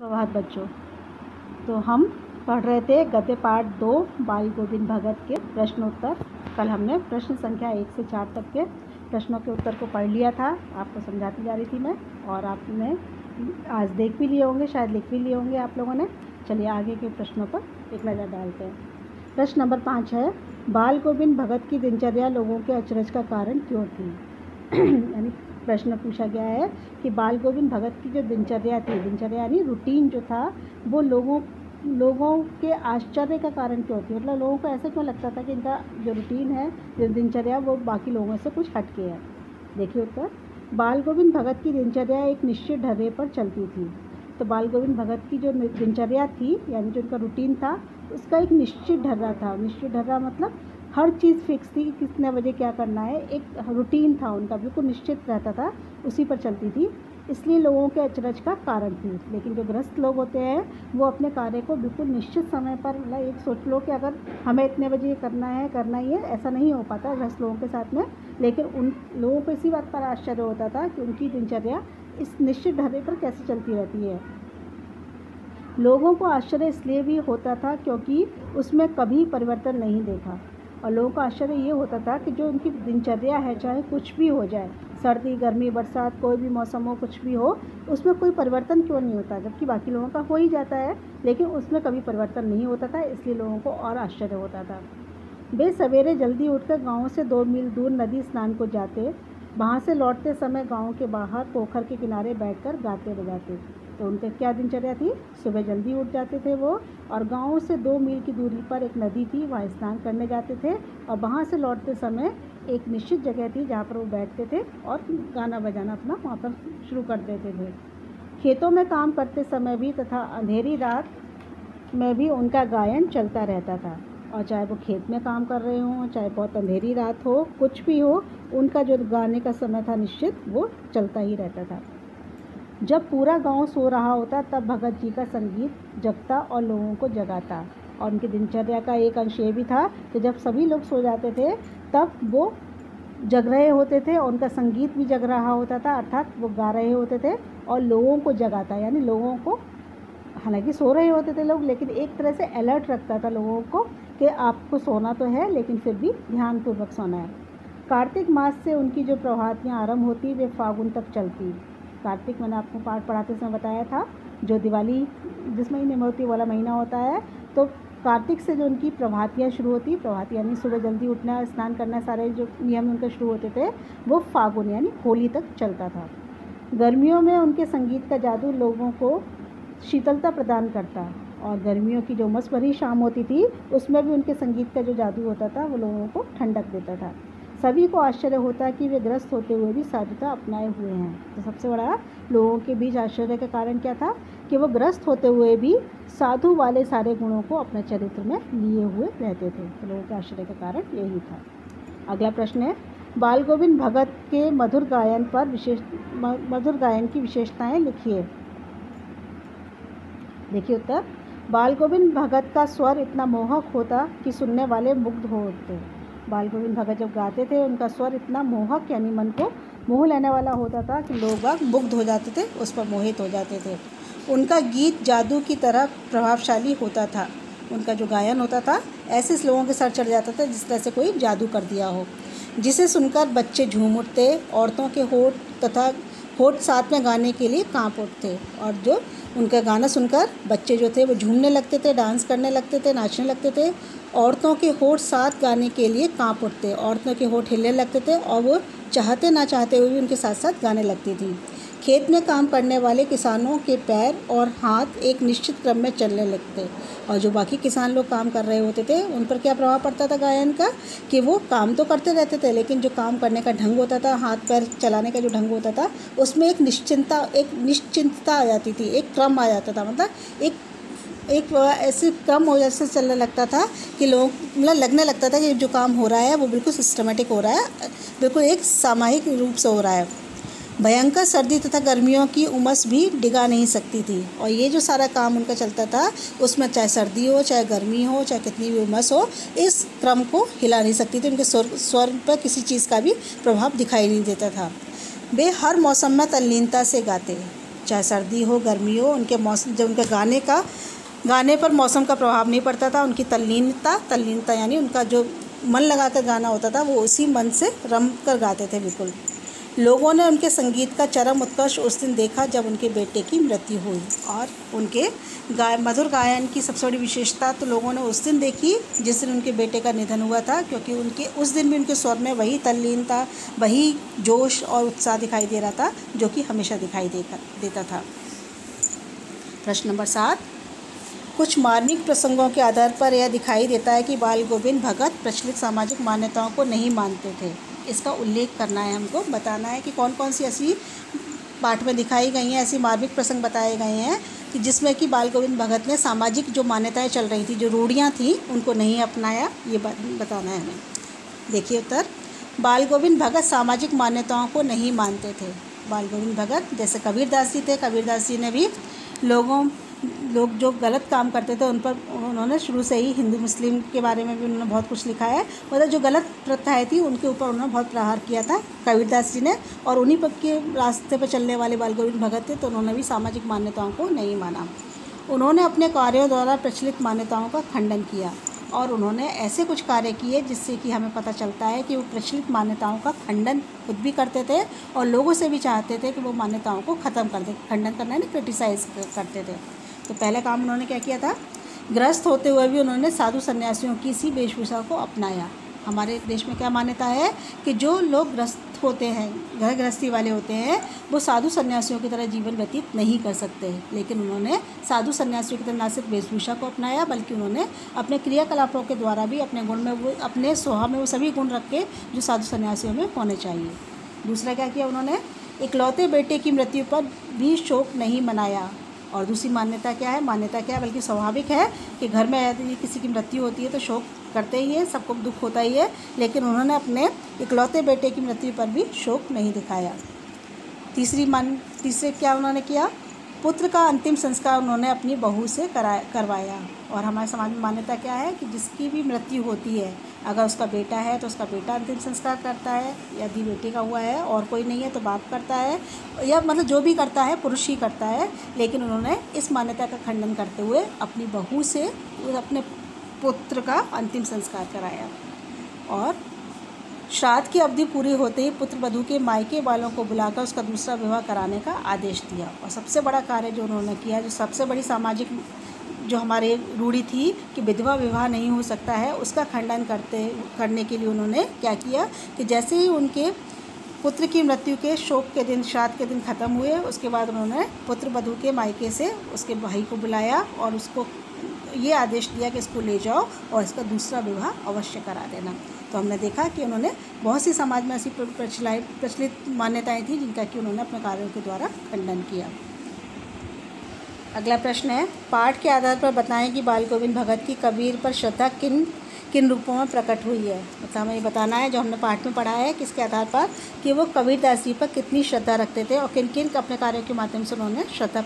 प्रभात बच्चों। तो हम पढ़ रहे थे गद्य पाठ 2 बाल गोविंद भगत के प्रश्नोत्तर। कल हमने प्रश्न संख्या 1 से 4 तक के प्रश्नों के उत्तर को पढ़ लिया था। आपको समझाती जा रही थी मैं, और आपने आज देख भी लिए होंगे, शायद लिख भी लिए होंगे आप लोगों ने। चलिए आगे के प्रश्नों पर एक नज़र डालते हैं। प्रश्न नंबर 5 है, बाल गोविंद भगत की दिनचर्या लोगों के अचरज का कारण क्यों थी। यानी प्रश्न पूछा गया है कि बाल गोविंद भगत की जो दिनचर्या थी, दिनचर्या यानी रूटीन जो था, वो लोगों के आश्चर्य का कारण क्यों थी। मतलब लोगों को ऐसा क्यों लगता था कि इनका जो रूटीन है, जो दिनचर्या, वो बाकी लोगों से कुछ हटके है। देखिए उत्तर, बाल गोविंद भगत की दिनचर्या एक निश्चित ढर्रे पर चलती थी। तो बाल गोविंद भगत की जो दिनचर्या थी, यानी जो उनका रूटीन था, उसका एक निश्चित ढर्रा था। निश्चित ढर्रा मतलब हर चीज़ फिक्स थी कि कितने बजे क्या करना है। एक रूटीन था उनका, बिल्कुल निश्चित रहता था, उसी पर चलती थी, इसलिए लोगों के अचरज का कारण थी। लेकिन जो ग्रस्त लोग होते हैं, वो अपने कार्य को बिल्कुल निश्चित समय पर, मतलब एक सोच लो कि अगर हमें इतने बजे करना ही है, ऐसा नहीं हो पाता ग्रस्त लोगों के साथ में। लेकिन उन लोगों को इसी बात पर आश्चर्य होता था कि उनकी दिनचर्या इस निश्चित ढर्रे पर कैसे चलती रहती है। लोगों को आश्चर्य इसलिए भी होता था क्योंकि उसमें कभी परिवर्तन नहीं देखा। और लोगों को आश्चर्य ये होता था कि जो उनकी दिनचर्या है, चाहे कुछ भी हो जाए, सर्दी, गर्मी, बरसात, कोई भी मौसम हो, कुछ भी हो, उसमें कोई परिवर्तन क्यों नहीं होता। जबकि बाकी लोगों का हो ही जाता है, लेकिन उसमें कभी परिवर्तन नहीं होता था, इसलिए लोगों को और आश्चर्य होता था। वे सवेरे जल्दी उठकर गाँव से 2 मील दूर नदी स्नान को जाते। वहाँ से लौटते समय गाँव के बाहर पोखर के किनारे बैठकर गाते बजाते। तो उनकी क्या दिनचर्या थी, सुबह जल्दी उठ जाते थे वो, और गांव से 2 मील की दूरी पर एक नदी थी, वहाँ स्नान करने जाते थे, और वहाँ से लौटते समय एक निश्चित जगह थी जहाँ पर वो बैठते थे और गाना बजाना अपना वहाँ पर शुरू कर देते थे। खेतों में काम करते समय भी तथा अंधेरी रात में भी उनका गायन चलता रहता था। और चाहे वो खेत में काम कर रहे हों, चाहे बहुत अंधेरी रात हो, कुछ भी हो, उनका जो गाने का समय था निश्चित, वो चलता ही रहता था। जब पूरा गांव सो रहा होता, तब भगत जी का संगीत जगता और लोगों को जगाता। और उनकी दिनचर्या का एक अंश ये भी था कि जब सभी लोग सो जाते थे, तब वो जग रहे होते थे, और उनका संगीत भी जग रहा होता था, अर्थात वो गा रहे होते थे और लोगों को जगाता। यानी लोगों को, हालांकि सो रहे होते थे लोग, लेकिन एक तरह से अलर्ट रखता था लोगों को कि आपको सोना तो है, लेकिन फिर भी ध्यानपूर्वक सोना है। कार्तिक मास से उनकी जो प्रभातियाँ आरंभ होती, वे फागुन तक चलती। कार्तिक, मैंने आपको पाठ पढ़ाते समय बताया था, जो दिवाली जिस महीने में होती है वाला महीना होता है। तो कार्तिक से जो उनकी प्रभातियाँ शुरू होती, प्रभात यानी सुबह जल्दी उठना, स्नान करना, सारे जो नियम उनके शुरू होते थे, वो फागुन यानी होली तक चलता था। गर्मियों में उनके संगीत का जादू लोगों को शीतलता प्रदान करता, और गर्मियों की जो उमस भरी शाम होती थी, उसमें भी उनके संगीत का जो जादू होता था, वो लोगों को ठंडक देता था। सभी को आश्चर्य होता कि वे ग्रस्त होते हुए भी साधुता अपनाए हुए हैं। तो सबसे बड़ा लोगों के बीच आश्चर्य का कारण क्या था कि वो ग्रस्त होते हुए भी साधु वाले सारे गुणों को अपने चरित्र में लिए हुए रहते थे। तो लोगों के आश्चर्य का कारण यही था। अगला प्रश्न है, बाल गोविंद भगत के मधुर गायन की विशेषताएं लिखिए। देखिए उत्तर, बाल गोविंद भगत का स्वर इतना मोहक होता कि सुनने वाले मुग्ध होते। बाल गोविंद भगत जब गाते थे, उनका स्वर इतना मोहक यानी मन को मोह लेने वाला होता था कि लोग मुग्ध हो जाते थे, उस पर मोहित हो जाते थे। उनका गीत जादू की तरह प्रभावशाली होता था। उनका जो गायन होता था, ऐसे लोगों के सर चढ़ जाता था जिस तरह से कोई जादू कर दिया हो, जिसे सुनकर बच्चे झूम उठते, औरतों के होठ साथ में गाने के लिए काँप उठते। और जो उनका गाना सुनकर बच्चे जो थे वो झूमने लगते थे, डांस करने लगते थे, नाचने लगते थे। औरतों के होठ साथ गाने के लिए काँप उठते, औरतों के होठ हिलने लगते थे, और वो चाहते ना चाहते हुए भी उनके साथ साथ गाने लगती थी। खेत में काम करने वाले किसानों के पैर और हाथ एक निश्चित क्रम में चलने लगते, और जो बाकी किसान लोग काम कर रहे होते थे, उन पर क्या प्रभाव पड़ता था गायन का, कि वो काम तो करते रहते थे, लेकिन जो काम करने का ढंग होता था, हाथ पैर चलाने का जो ढंग होता था, उसमें एक निश्चिंतता आ जाती थी, एक क्रम आ जाता था। मतलब एक ऐसे क्रम हो जैसे चलने लगता था कि लोग, मतलब लगने लगता था कि जो काम हो रहा है वो बिल्कुल सिस्टमेटिक हो रहा है, बिल्कुल एक सामूहिक रूप से हो रहा है। भयंकर सर्दी तथा गर्मियों की उमस भी डिगा नहीं सकती थी, और ये जो सारा काम उनका चलता था, उसमें चाहे सर्दी हो, चाहे गर्मी हो, चाहे कितनी भी उमस हो, इस क्रम को हिला नहीं सकती थी। उनके स्वर पर किसी चीज़ का भी प्रभाव दिखाई नहीं देता था। वे हर मौसम में तल्लीनता से गाते, चाहे सर्दी हो गर्मी हो, उनके मौसम जब उनके गाने पर मौसम का प्रभाव नहीं पड़ता था। उनकी तल्लीनता यानी उनका जो मन लगा कर गाना होता था वो उसी मन से रम कर गाते थे बिल्कुल। लोगों ने उनके संगीत का चरम उत्कर्ष उस दिन देखा जब उनके बेटे की मृत्यु हुई। और उनके मधुर गायन की सबसे बड़ी विशेषता तो लोगों ने उस दिन देखी जिस दिन उनके बेटे का निधन हुआ था, क्योंकि उनके उस दिन भी उनके स्वर में वही तल्लीनता, वही जोश और उत्साह दिखाई दे रहा था जो कि हमेशा दिखाई देता था। प्रश्न नंबर 7, कुछ मार्मिक प्रसंगों के आधार पर यह दिखाई देता है कि बाल गोविंद भगत प्रचलित सामाजिक मान्यताओं को नहीं मानते थे। इसका उल्लेख करना है, हमको बताना है कि कौन कौन सी ऐसी पाठ में दिखाई गई हैं, ऐसी मार्मिक प्रसंग बताए गए हैं कि जिसमें कि बाल गोविंद भगत ने सामाजिक जो मान्यताएं चल रही थी, जो रूढ़ियाँ थीं, उनको नहीं अपनाया। ये बताना है हमें। देखिए उत्तर, बाल गोविंद भगत सामाजिक मान्यताओं को नहीं मानते थे। बाल गोविंद भगत जैसे कबीरदास जी थे, कबीरदास जी ने भी लोग जो गलत काम करते थे उन पर उन्होंने शुरू से ही हिंदू मुस्लिम के बारे में भी उन्होंने बहुत कुछ लिखा है। मतलब जो गलत प्रथाएं थी उनके ऊपर उन्होंने बहुत प्रहार किया था कबीरदास जी ने, और उन्हीं पर के रास्ते पर चलने वाले बाल गोविंद भगत थे, तो उन्होंने भी सामाजिक मान्यताओं को नहीं माना। उन्होंने अपने कार्यों द्वारा प्रचलित मान्यताओं का खंडन किया और उन्होंने ऐसे कुछ कार्य किए जिससे कि हमें पता चलता है कि वो प्रचलित मान्यताओं का खंडन खुद भी करते थे और लोगों से भी चाहते थे कि वो मान्यताओं को ख़त्म कर दे। खंडन करना है ना, क्रिटिसाइज़ करते थे। तो पहला काम उन्होंने क्या किया था, ग्रस्त होते हुए भी उन्होंने साधु सन्यासियों की सी वेशभूषा को अपनाया। हमारे देश में क्या मान्यता है कि जो लोग ग्रस्त होते हैं, घर गृहस्थी वाले होते हैं, वो साधु सन्यासियों की तरह जीवन व्यतीत नहीं कर सकते। लेकिन उन्होंने साधु सन्यासियों की तरह न सिर्फ वेशभूषा को अपनाया, बल्कि उन्होंने अपने क्रियाकलापों के द्वारा भी अपने गुण में वो अपने स्वभाव में वो सभी गुण रखे जो साधु सन्यासियों में होने चाहिए। दूसरा क्या किया उन्होंने, इकलौते बेटे की मृत्यु पर भी शोक नहीं मनाया। और दूसरी मान्यता क्या है, बल्कि स्वाभाविक है कि घर में यदि किसी की मृत्यु होती है तो शोक करते ही है, सबको दुख होता ही है, लेकिन उन्होंने अपने इकलौते बेटे की मृत्यु पर भी शोक नहीं दिखाया। तीसरे क्या उन्होंने किया, पुत्र का अंतिम संस्कार उन्होंने अपनी बहू से करवाया। और हमारे समाज में मान्यता क्या है कि जिसकी भी मृत्यु होती है, अगर उसका बेटा है तो उसका बेटा अंतिम संस्कार करता है, यदि बेटे का हुआ है और कोई नहीं है तो बाप करता है, या मतलब जो भी करता है पुरुष ही करता है। लेकिन उन्होंने इस मान्यता का खंडन करते हुए अपनी बहू से अपने पुत्र का अंतिम संस्कार कराया। और श्राद्ध की अवधि पूरी होते ही पुत्र वधू के मायके वालों को बुलाकर उसका दूसरा विवाह कराने का आदेश दिया। और सबसे बड़ा कार्य जो उन्होंने किया, जो सबसे बड़ी सामाजिक जो हमारे रूढ़ी थी कि विधवा विवाह नहीं हो सकता है, उसका खंडन करने के लिए उन्होंने क्या किया कि जैसे ही उनके पुत्र की मृत्यु के शोक के दिन, श्राद्ध के दिन ख़त्म हुए, उसके बाद उन्होंने पुत्र वधू के मायके से उसके भाई को बुलाया और उसको ये आदेश दिया कि इसको ले जाओ और इसका दूसरा विवाह अवश्य करा देना। तो हमने देखा कि उन्होंने बहुत सी समाज में ऐसी प्रचलित मान्यताएं थी जिनका कि उन्होंने अपने कार्यों के द्वारा खंडन किया। अगला प्रश्न है, पाठ के आधार पर बताएं कि बाल गोविंद भगत की कबीर पर श्रद्धा किन रूपों में प्रकट हुई है। मतलब हमें ये बताना है, जो हमने पाठ में पढ़ा है किसके आधार पर, कि वो कबीरदास जी पर कितनी श्रद्धा रखते थे और किन किन अपने कार्यों के माध्यम से उन्होंने श्रद्धा